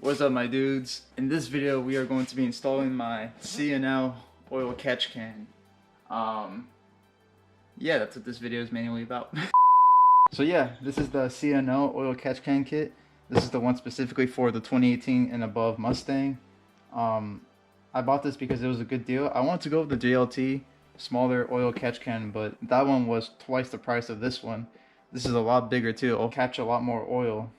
What's up, my dudes? In this video we are going to be installing my C&L oil catch can. Yeah, that's what this video is mainly about. So yeah, this is the C&L oil catch can kit. This is the one specifically for the 2018 and above Mustang. I bought this because it was a good deal. I wanted to go with the JLT smaller oil catch can, but that one was twice the price of this one. This is a lot bigger too. It'll catch a lot more oil.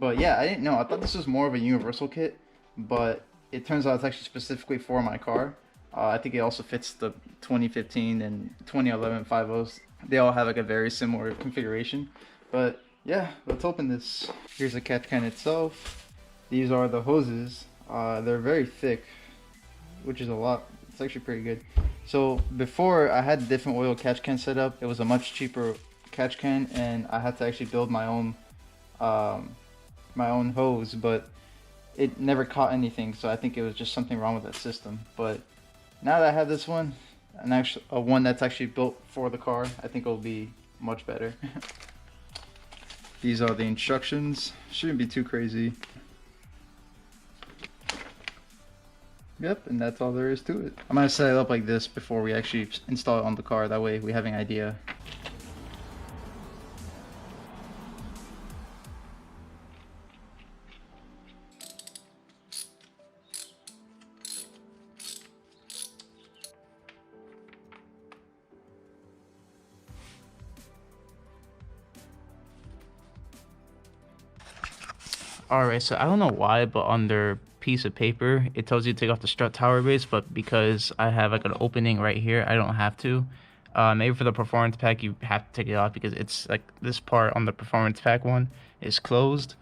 But yeah, I didn't know. I thought this was more of a universal kit, but it turns out it's actually specifically for my car. I think it also fits the 2015 and 2011 5.0s. They all have like a very similar configuration. But yeah, let's open this. Here's the catch can itself. These are the hoses. They're very thick, which is a lot. It's actually pretty good. So before, I had a different oil catch can set up. It was a much cheaper catch can, and I had to actually build my own hose, but it never caught anything, so I think it was just something wrong with that system. But now that I have this one, one that's actually built for the car, I think it'll be much better. These are the instructions. Shouldn't be too crazy. Yep, and that's all there is to it. I'm gonna set it up like this before we actually install it on the car. That way we have an idea. Alright, so I don't know why, but on their piece of paper, it tells you to take off the strut tower base, but because I have like an opening right here, I don't have to. Maybe for the performance pack, you have to take it off because it's like this part on the performance pack one is closed.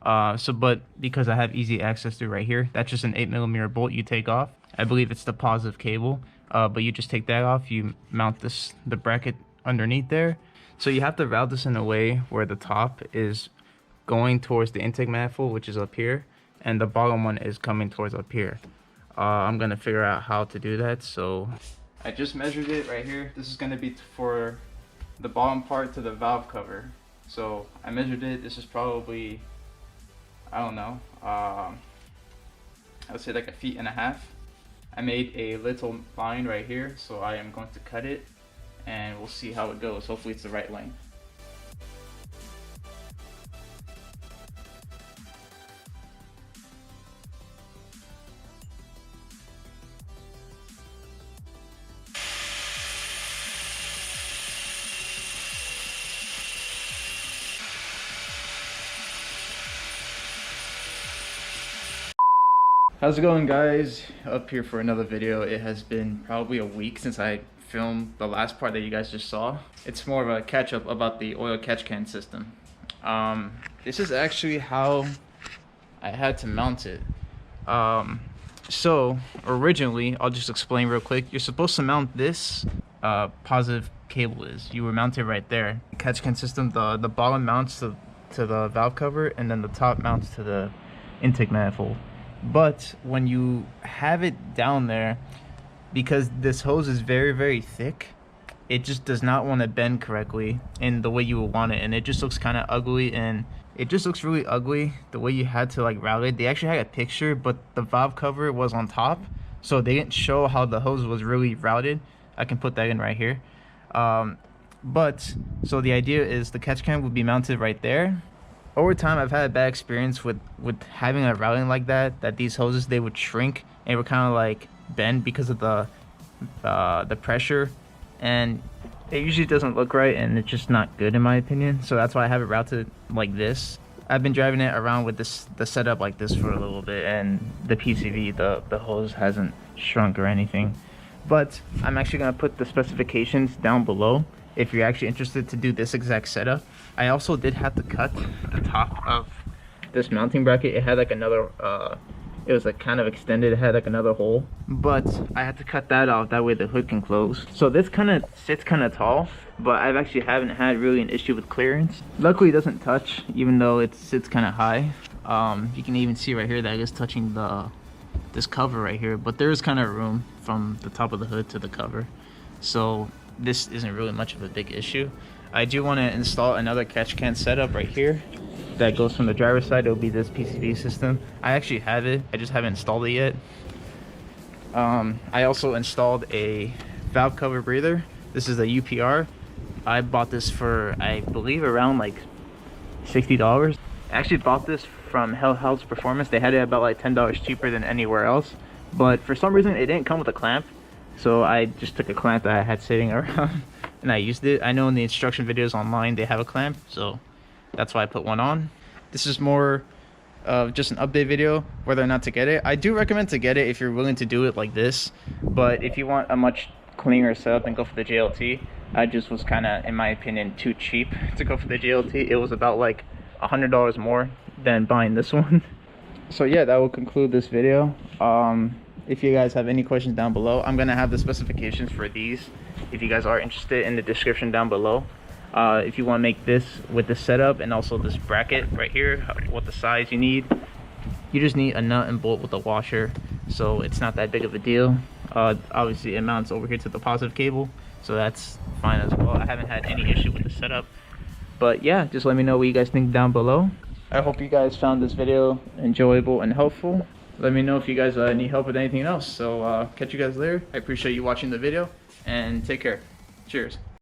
But because I have easy access to right here, that's just an 8mm bolt you take off. I believe it's the positive cable, but you just take that off, you mount the bracket underneath there. So you have to route this in a way where the top is going towards the intake manifold, which is up here, and the bottom one is coming towards up here. I'm gonna figure out how to do that. So I just measured it right here. This is gonna be for the bottom part to the valve cover. So I measured it. This is probably, I don't know, I would say like 1.5 feet. I made a little line right here, so I am going to cut it and we'll see how it goes. Hopefully it's the right length. How's it going, guys? Up here for another video. It has been probably a week since I filmed the last part that you guys just saw. It's more of a catch up about the oil catch can system. This is actually how I had to mount it. So originally, I'll just explain real quick. You're supposed to mount this positive cable is. You were mounted right there. Catch can system, the bottom mounts to the valve cover, and then the top mounts to the intake manifold. But when you have it down there, because this hose is very, very thick, it just does not want to bend correctly in the way you would want it, and it just looks kind of ugly, and it just looks really ugly the way you had to like route it. They actually had a picture, but the valve cover was on top, so they didn't show how the hose was really routed. I can put that in right here. But so the idea is the catch can would be mounted right there. Over time, I've had a bad experience with having a routing like that these hoses, they would shrink and would kind of like bend because of the pressure, and it usually doesn't look right, and it's just not good in my opinion. So that's why I have it routed like this. I've been driving it around with the setup like this for a little bit, and the PCV, the hose hasn't shrunk or anything. But I'm actually going to put the specifications down below if you're actually interested to do this exact setup. I also did have to cut the top of this mounting bracket. It had like another, it was like kind of extended. It had like another hole, but I had to cut that off. That way the hood can close. So this kind of sits kind of tall, but I actually haven't had really an issue with clearance. Luckily it doesn't touch, even though it sits kind of high. You can even see right here that it's touching this cover right here, but there is kind of room from the top of the hood to the cover. So this isn't really much of a big issue. I do want to install another catch can setup right here. that goes from the driver's side, it'll be this PCB system. I actually have it, I just haven't installed it yet. I also installed a valve cover breather. This is a UPR. I bought this for, I believe, around like $60. I actually bought this from House Performance. They had it about like $10 cheaper than anywhere else, but for some reason it didn't come with a clamp, so I just took a clamp that I had sitting around and I used it. I know in the instruction videos online they have a clamp, so that's why I put one on. This is more of just an update video whether or not to get it. I do recommend to get it if you're willing to do it like this, but if you want a much cleaner setup, then go for the JLT. I just was kind of, in my opinion, too cheap to go for the JLT. It was about like $100 more than buying this one. So yeah, that will conclude this video. If you guys have any questions down below, I'm gonna have the specifications for these, if you guys are interested, in the description down below. If you want to make this with the setup and also this bracket right here, what the size you need, you just need a nut and bolt with a washer, so it's not that big of a deal. Obviously it mounts over here to the positive cable, so that's fine as well. I haven't had any issue with the setup. But yeah, just let me know what you guys think down below. I hope you guys found this video enjoyable and helpful. Let me know if you guys need help with anything else. So catch you guys later. I appreciate you watching the video, and take care. Cheers.